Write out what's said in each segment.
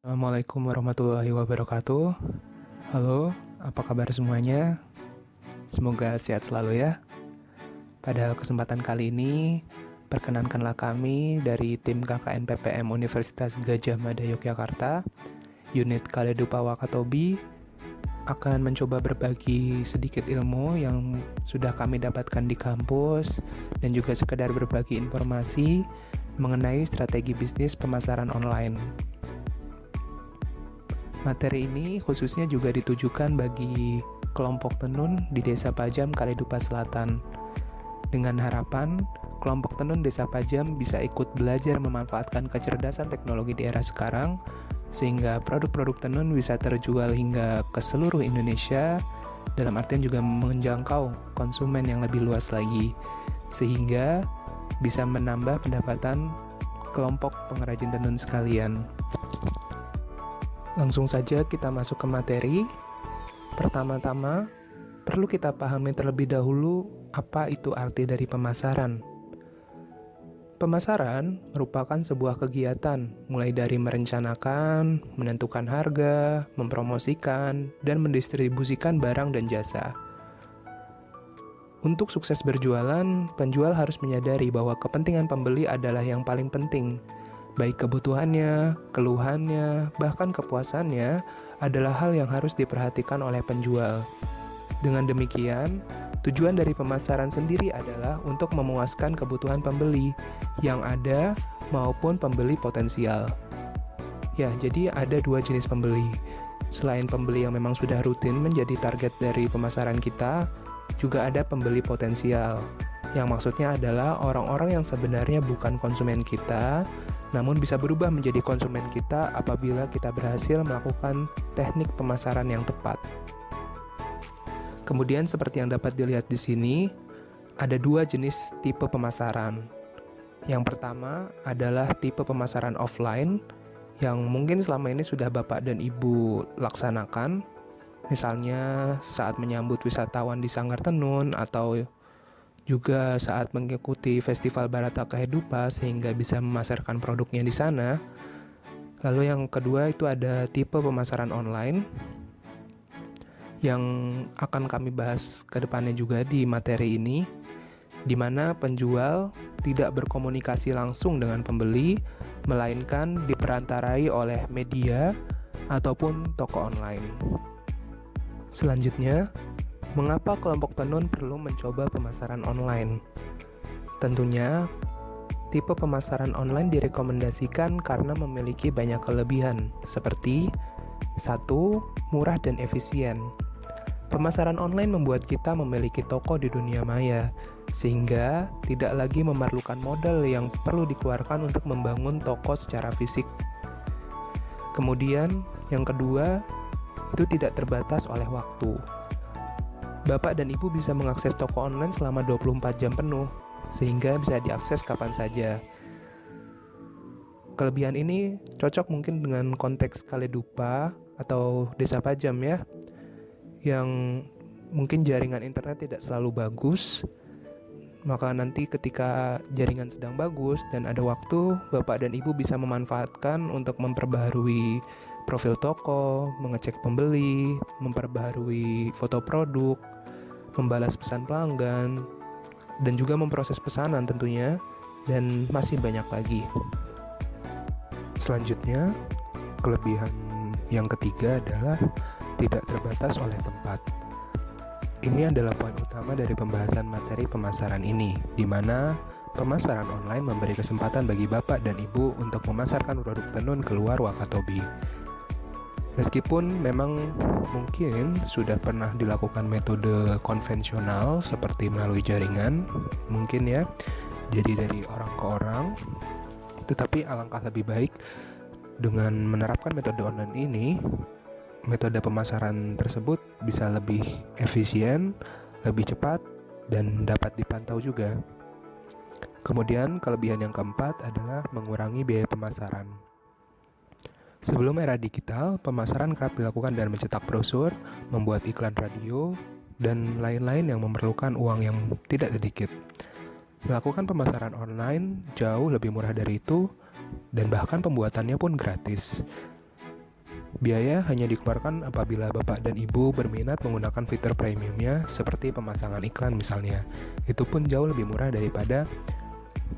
Assalamualaikum warahmatullahi wabarakatuh. Halo, apa kabar semuanya? Semoga sehat selalu ya. Pada kesempatan kali ini, perkenankanlah kami dari tim KKN PPM Universitas Gadjah Mada Yogyakarta, unit Kaledupa Wakatobi, akan mencoba berbagi sedikit ilmu yang sudah kami dapatkan di kampus dan juga sekedar berbagi informasi mengenai strategi bisnis pemasaran online. Materi ini khususnya juga ditujukan bagi kelompok tenun di Desa Pajam, Kaledupa Selatan. Dengan harapan, kelompok tenun Desa Pajam bisa ikut belajar memanfaatkan kecerdasan teknologi di era sekarang, sehingga produk-produk tenun bisa terjual hingga ke seluruh Indonesia, dalam artian juga menjangkau konsumen yang lebih luas lagi, sehingga bisa menambah pendapatan kelompok pengrajin tenun sekalian. Langsung saja kita masuk ke materi. Pertama-tama, perlu kita pahami terlebih dahulu apa itu arti dari pemasaran. Pemasaran merupakan sebuah kegiatan, mulai dari merencanakan, menentukan harga, mempromosikan, dan mendistribusikan barang dan jasa. Untuk sukses berjualan, penjual harus menyadari bahwa kepentingan pembeli adalah yang paling penting. Baik kebutuhannya, keluhannya, bahkan kepuasannya adalah hal yang harus diperhatikan oleh penjual. Dengan demikian, tujuan dari pemasaran sendiri adalah untuk memuaskan kebutuhan pembeli yang ada maupun pembeli potensial. Ya, jadi ada dua jenis pembeli. Selain pembeli yang memang sudah rutin menjadi target dari pemasaran kita, juga ada pembeli potensial. Yang maksudnya adalah orang-orang yang sebenarnya bukan konsumen kita, namun bisa berubah menjadi konsumen kita apabila kita berhasil melakukan teknik pemasaran yang tepat. Kemudian seperti yang dapat dilihat di sini, ada dua jenis tipe pemasaran. Yang pertama adalah tipe pemasaran offline, yang mungkin selama ini sudah Bapak dan Ibu laksanakan, misalnya saat menyambut wisatawan di Sanggar Tenun atau juga saat mengikuti Festival Barata Kehidupa sehingga bisa memasarkan produknya di sana. Lalu yang kedua itu ada tipe pemasaran online yang akan kami bahas ke depannya juga di materi ini, di mana penjual tidak berkomunikasi langsung dengan pembeli, melainkan diperantarai oleh media ataupun toko online. Selanjutnya, mengapa kelompok tenun perlu mencoba pemasaran online? Tentunya, tipe pemasaran online direkomendasikan karena memiliki banyak kelebihan, seperti 1. Murah dan efisien. Pemasaran online membuat kita memiliki toko di dunia maya, sehingga tidak lagi memerlukan modal yang perlu dikeluarkan untuk membangun toko secara fisik. Kemudian, yang kedua, itu tidak terbatas oleh waktu. Bapak dan Ibu bisa mengakses toko online selama 24 jam penuh, sehingga bisa diakses kapan saja. Kelebihan ini cocok mungkin dengan konteks Kaledupa atau Desa Pajam ya, yang mungkin jaringan internet tidak selalu bagus. Maka nanti ketika jaringan sedang bagus dan ada waktu, Bapak dan Ibu bisa memanfaatkan untuk memperbaharui profil toko, mengecek pembeli, memperbaharui foto produk, membalas pesan pelanggan, dan juga memproses pesanan tentunya, dan masih banyak lagi. Selanjutnya, kelebihan yang ketiga adalah tidak terbatas oleh tempat. Ini adalah poin utama dari pembahasan materi pemasaran ini, di mana pemasaran online memberi kesempatan bagi Bapak dan Ibu untuk memasarkan produk tenun keluar Wakatobi. Meskipun memang mungkin sudah pernah dilakukan metode konvensional seperti melalui jaringan, mungkin ya, jadi dari orang ke orang, tetapi alangkah lebih baik dengan menerapkan metode online ini, metode pemasaran tersebut bisa lebih efisien, lebih cepat, dan dapat dipantau juga. Kemudian kelebihan yang keempat adalah mengurangi biaya pemasaran. Sebelum era digital, pemasaran kerap dilakukan dengan mencetak brosur, membuat iklan radio, dan lain-lain yang memerlukan uang yang tidak sedikit. Melakukan pemasaran online jauh lebih murah dari itu, dan bahkan pembuatannya pun gratis. Biaya hanya dikeluarkan apabila Bapak dan Ibu berminat menggunakan fitur premiumnya seperti pemasangan iklan misalnya. Itu pun jauh lebih murah daripada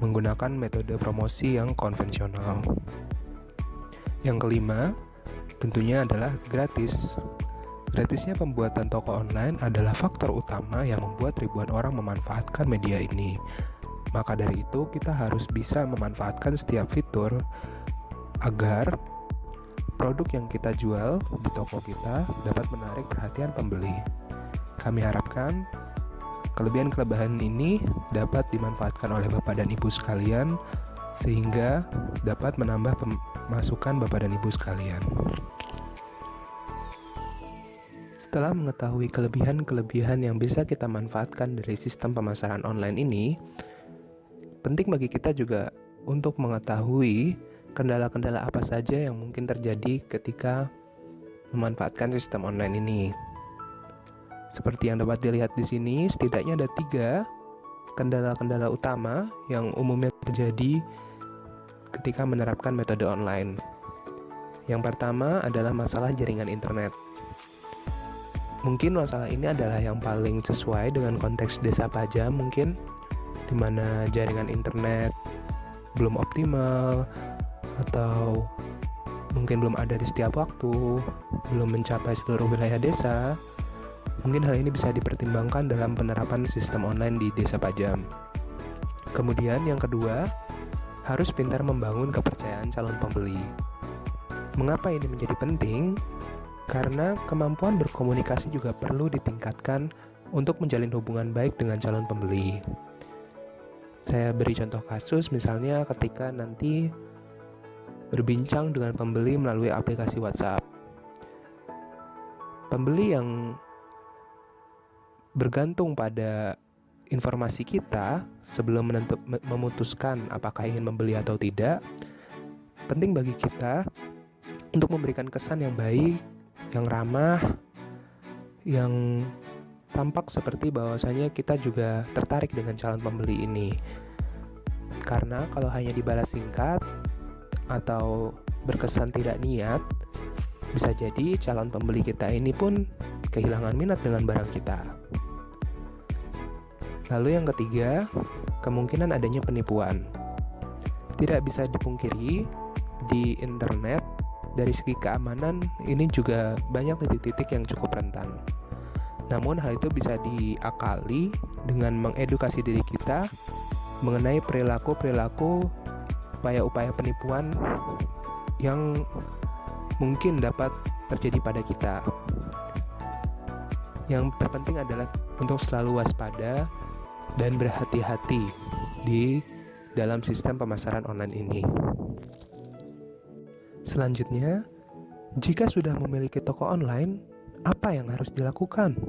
menggunakan metode promosi yang konvensional. Yang kelima, tentunya adalah gratis. Gratisnya pembuatan toko online adalah faktor utama yang membuat ribuan orang memanfaatkan media ini. Maka dari itu, kita harus bisa memanfaatkan setiap fitur agar produk yang kita jual di toko kita dapat menarik perhatian pembeli. Kami harapkan kelebihan-kelebihan ini dapat dimanfaatkan oleh Bapak dan Ibu sekalian sehingga dapat menambah pemasukan Bapak dan Ibu sekalian. Setelah mengetahui kelebihan-kelebihan yang bisa kita manfaatkan dari sistem pemasaran online ini, penting bagi kita juga untuk mengetahui kendala-kendala apa saja yang mungkin terjadi ketika memanfaatkan sistem online ini. Seperti yang dapat dilihat di sini, setidaknya ada 3 kendala-kendala utama yang umumnya terjadi ketika menerapkan metode online. Yang pertama adalah masalah jaringan internet. Mungkin masalah ini adalah yang paling sesuai dengan konteks desa pajam mungkin, di mana jaringan internet belum optimal, atau mungkin belum ada di setiap waktu, belum mencapai seluruh wilayah desa. Mungkin hal ini bisa dipertimbangkan dalam penerapan sistem online di desa pajam. Kemudian yang kedua, harus pintar membangun kepercayaan calon pembeli. Mengapa ini menjadi penting? Karena kemampuan berkomunikasi juga perlu ditingkatkan untuk menjalin hubungan baik dengan calon pembeli. Saya beri contoh kasus, misalnya ketika nanti berbincang dengan pembeli melalui aplikasi WhatsApp. Pembeli yang bergantung pada informasi kita sebelum memutuskan apakah ingin membeli atau tidak, penting bagi kita untuk memberikan kesan yang baik, yang ramah, yang tampak seperti bahwasanya kita juga tertarik dengan calon pembeli ini. Karena kalau hanya dibalas singkat atau berkesan tidak niat, bisa jadi calon pembeli kita ini pun kehilangan minat dengan barang kita. Lalu yang ketiga, kemungkinan adanya penipuan. Tidak bisa dipungkiri, di internet dari segi keamanan ini juga banyak titik-titik yang cukup rentan. Namun hal itu bisa diakali dengan mengedukasi diri kita mengenai perilaku-perilaku upaya-upaya penipuan yang mungkin dapat terjadi pada kita. Yang terpenting adalah untuk selalu waspada dan berhati-hati di dalam sistem pemasaran online ini. Selanjutnya, jika sudah memiliki toko online, apa yang harus dilakukan?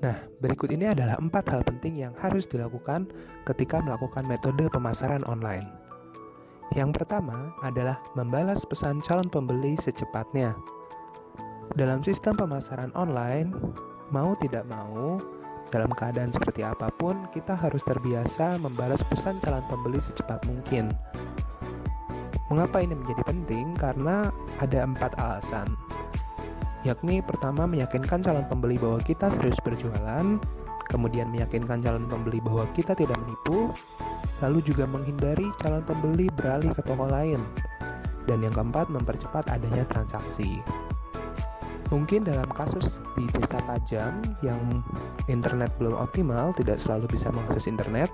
Nah, berikut ini adalah 4 hal penting yang harus dilakukan ketika melakukan metode pemasaran online. Yang pertama adalah membalas pesan calon pembeli secepatnya. Dalam sistem pemasaran online, mau tidak mau, dalam keadaan seperti apapun, kita harus terbiasa membalas pesan calon pembeli secepat mungkin. Mengapa ini menjadi penting? Karena ada 4 alasan. Yakni pertama, meyakinkan calon pembeli bahwa kita serius berjualan, kemudian meyakinkan calon pembeli bahwa kita tidak menipu, lalu juga menghindari calon pembeli beralih ke toko lain. Dan yang keempat, mempercepat adanya transaksi. Mungkin dalam kasus di desa pajam yang internet belum optimal, tidak selalu bisa mengakses internet,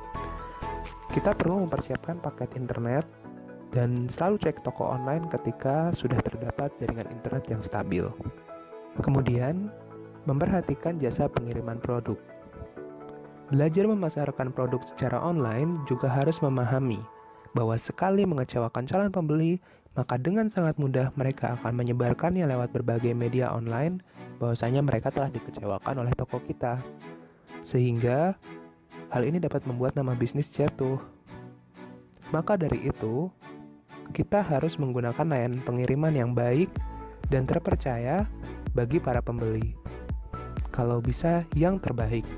kita perlu mempersiapkan paket internet dan selalu cek toko online ketika sudah terdapat jaringan internet yang stabil. Kemudian, memperhatikan jasa pengiriman produk. Belajar memasarkan produk secara online juga harus memahami bahwa sekali mengecewakan calon pembeli, maka dengan sangat mudah mereka akan menyebarkannya lewat berbagai media online bahwasanya mereka telah dikecewakan oleh toko kita. Sehingga hal ini dapat membuat nama bisnis jatuh. Maka dari itu, kita harus menggunakan layanan pengiriman yang baik dan terpercaya bagi para pembeli. Kalau bisa, yang terbaik.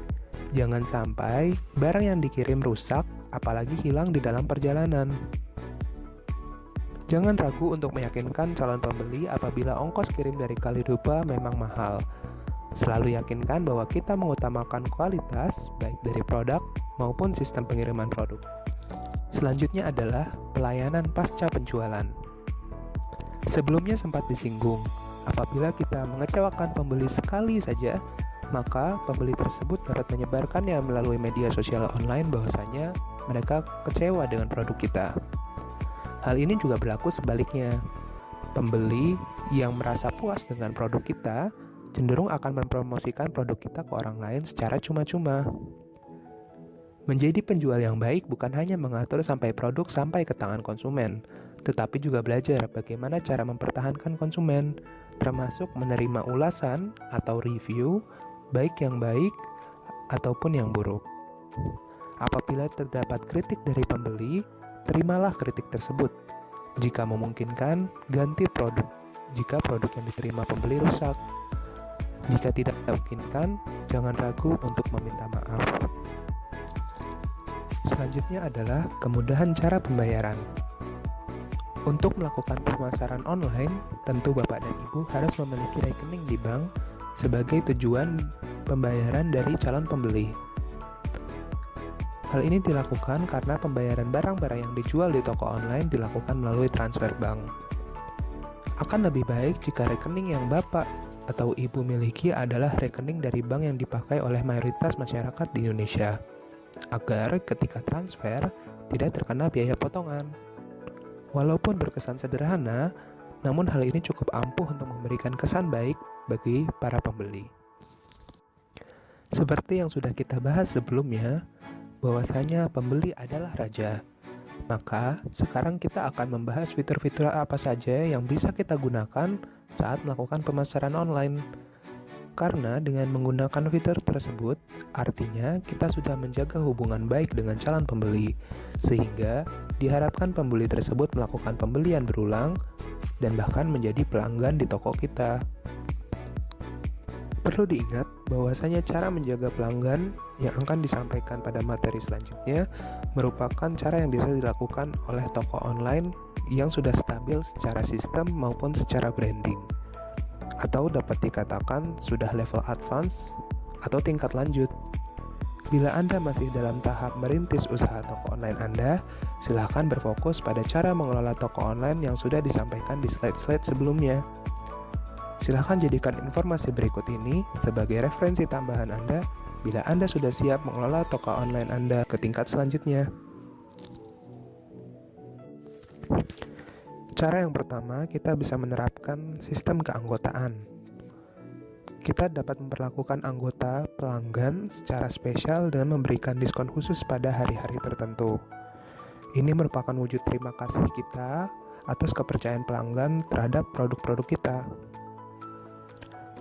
Jangan sampai barang yang dikirim rusak, apalagi hilang di dalam perjalanan. Jangan ragu untuk meyakinkan calon pembeli apabila ongkos kirim dari Kalidupa memang mahal. Selalu yakinkan bahwa kita mengutamakan kualitas baik dari produk maupun sistem pengiriman produk. Selanjutnya adalah pelayanan pasca penjualan. Sebelumnya sempat disinggung, apabila kita mengecewakan pembeli sekali saja, maka pembeli tersebut dapat menyebarkannya melalui media sosial online bahwasanya mereka kecewa dengan produk kita. Hal ini juga berlaku sebaliknya. Pembeli yang merasa puas dengan produk kita cenderung akan mempromosikan produk kita ke orang lain secara cuma-cuma. Menjadi penjual yang baik bukan hanya mengatur sampai produk sampai ke tangan konsumen, tetapi juga belajar bagaimana cara mempertahankan konsumen, termasuk menerima ulasan atau review, baik yang baik ataupun yang buruk. Apabila terdapat kritik dari pembeli, terimalah kritik tersebut. Jika memungkinkan, ganti produk jika produk yang diterima pembeli rusak. Jika tidak memungkinkan, jangan ragu untuk meminta maaf. Selanjutnya adalah kemudahan cara pembayaran. Untuk melakukan pemasaran online, tentu Bapak dan Ibu harus memiliki rekening di bank sebagai tujuan pembayaran dari calon pembeli. Hal ini dilakukan karena pembayaran barang-barang yang dijual di toko online dilakukan melalui transfer bank. Akan lebih baik jika rekening yang Bapak atau Ibu miliki adalah rekening dari bank yang dipakai oleh mayoritas masyarakat di Indonesia, agar ketika transfer tidak terkena biaya potongan. Walaupun berkesan sederhana, namun hal ini cukup ampuh untuk memberikan kesan baik bagi para pembeli. Seperti yang sudah kita bahas sebelumnya, bahwasanya pembeli adalah raja. Maka, sekarang kita akan membahas fitur-fitur apa saja yang bisa kita gunakan saat melakukan pemasaran online. Karena dengan menggunakan fitur tersebut, artinya kita sudah menjaga hubungan baik dengan calon pembeli, sehingga diharapkan pembeli tersebut melakukan pembelian berulang dan bahkan menjadi pelanggan di toko kita. Perlu diingat bahwasanya cara menjaga pelanggan yang akan disampaikan pada materi selanjutnya merupakan cara yang bisa dilakukan oleh toko online yang sudah stabil secara sistem maupun secara branding, atau dapat dikatakan sudah level advance atau tingkat lanjut. Bila Anda masih dalam tahap merintis usaha toko online Anda, silakan berfokus pada cara mengelola toko online yang sudah disampaikan di slide-slide sebelumnya. Silakan jadikan informasi berikut ini sebagai referensi tambahan Anda bila Anda sudah siap mengelola toko online Anda ke tingkat selanjutnya. Cara yang pertama, kita bisa menerapkan sistem keanggotaan. Kita dapat memperlakukan anggota pelanggan secara spesial dengan memberikan diskon khusus pada hari-hari tertentu. Ini merupakan wujud terima kasih kita atas kepercayaan pelanggan terhadap produk-produk kita.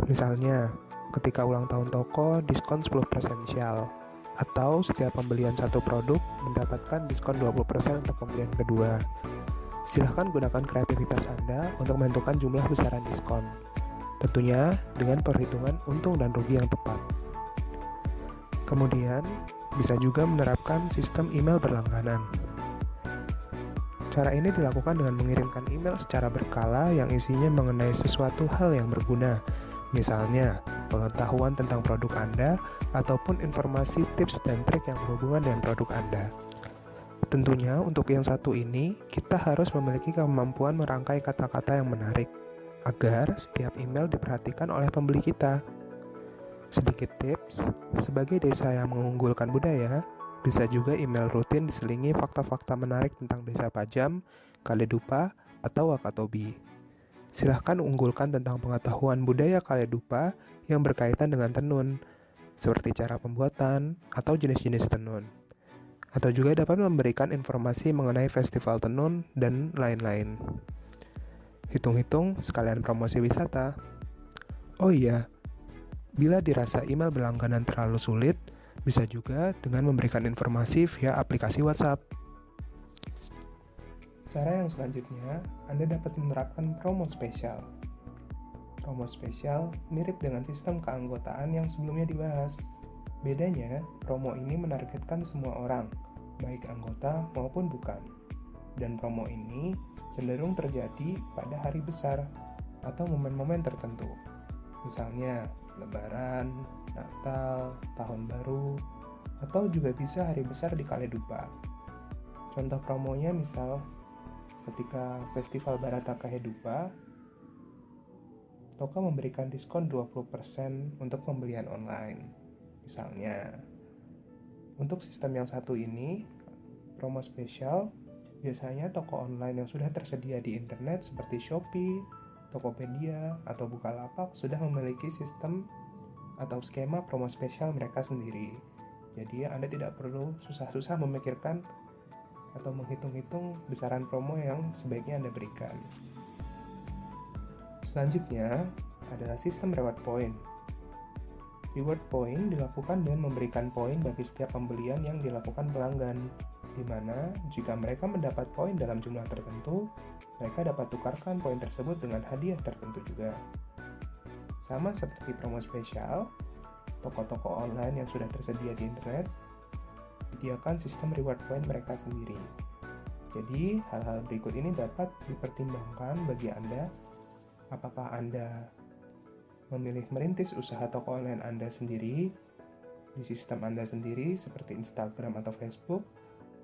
Misalnya, ketika ulang tahun toko, diskon 10% syal, atau setiap pembelian satu produk mendapatkan diskon 20% untuk pembelian kedua. Silahkan gunakan kreativitas Anda untuk menentukan jumlah besaran diskon, tentunya dengan perhitungan untung dan rugi yang tepat. Kemudian, bisa juga menerapkan sistem email berlangganan. Cara ini dilakukan dengan mengirimkan email secara berkala yang isinya mengenai sesuatu hal yang berguna, misalnya pengetahuan tentang produk Anda ataupun informasi tips dan trik yang berhubungan dengan produk Anda. Tentunya untuk yang satu ini, kita harus memiliki kemampuan merangkai kata-kata yang menarik, agar setiap email diperhatikan oleh pembeli kita. Sedikit tips, sebagai desa yang mengunggulkan budaya, bisa juga email rutin diselingi fakta-fakta menarik tentang Desa Pajam, Kaledupa, atau Wakatobi. Silahkan unggulkan tentang pengetahuan budaya Kaledupa yang berkaitan dengan tenun, seperti cara pembuatan atau jenis-jenis tenun. Atau juga dapat memberikan informasi mengenai festival tenun dan lain-lain. Hitung-hitung sekalian promosi wisata. Oh iya, bila dirasa email berlangganan terlalu sulit, bisa juga dengan memberikan informasi via aplikasi WhatsApp. Cara yang selanjutnya, Anda dapat menerapkan promo spesial. Promo spesial mirip dengan sistem keanggotaan yang sebelumnya dibahas. Bedanya, promo ini menargetkan semua orang, baik anggota maupun bukan. dan promo ini cenderung terjadi pada hari besar atau momen-momen tertentu. Misalnya Lebaran, Natal, Tahun Baru, atau juga bisa hari besar di Kaledupa. Contoh promonya misal ketika Festival Barataka Hedupa, toko memberikan diskon 20% untuk pembelian online. Misalnya, untuk sistem yang satu ini, promo spesial, biasanya toko online yang sudah tersedia di internet seperti Shopee, Tokopedia, atau Bukalapak sudah memiliki sistem atau skema promo spesial mereka sendiri. Jadi Anda tidak perlu susah-susah memikirkan atau menghitung-hitung besaran promo yang sebaiknya Anda berikan. Selanjutnya adalah sistem reward point. Reward point dilakukan dengan memberikan poin bagi setiap pembelian yang dilakukan pelanggan, di mana jika mereka mendapat poin dalam jumlah tertentu, mereka dapat tukarkan poin tersebut dengan hadiah tertentu juga. Sama seperti promo spesial, toko-toko online yang sudah tersedia di internet menyediakan sistem reward point mereka sendiri. Jadi, hal-hal berikut ini dapat dipertimbangkan bagi Anda. Apakah Anda memilih merintis usaha toko online Anda sendiri di sistem Anda sendiri seperti Instagram atau Facebook,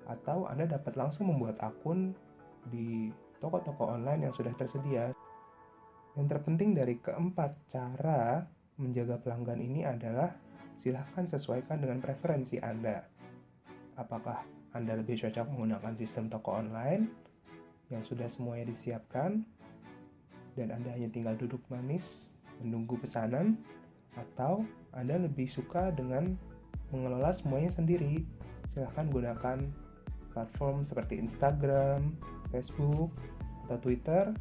atau Anda dapat langsung membuat akun di toko-toko online yang sudah tersedia. Yang terpenting dari keempat cara menjaga pelanggan ini adalah silahkan sesuaikan dengan preferensi Anda. Apakah Anda lebih cocok menggunakan sistem toko online yang sudah semuanya disiapkan dan Anda hanya tinggal duduk manis menunggu pesanan, atau Anda lebih suka dengan mengelola semuanya sendiri? Silahkan gunakan platform seperti Instagram, Facebook, atau Twitter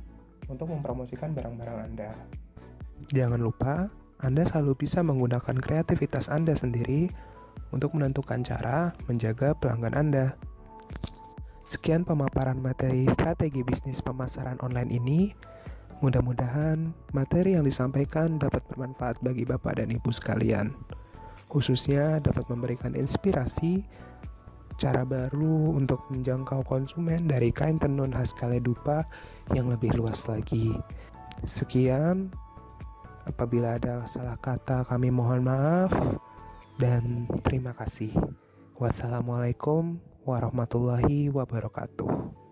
untuk mempromosikan barang-barang Anda. Jangan lupa, Anda selalu bisa menggunakan kreativitas Anda sendiri untuk menentukan cara menjaga pelanggan Anda. Sekian pemaparan materi strategi bisnis pemasaran online ini. Mudah-mudahan materi yang disampaikan dapat bermanfaat bagi Bapak dan Ibu sekalian. Khususnya dapat memberikan inspirasi cara baru untuk menjangkau konsumen dari kain tenun khas Kaledupa yang lebih luas lagi. Sekian, apabila ada salah kata kami mohon maaf dan terima kasih. Wassalamualaikum warahmatullahi wabarakatuh.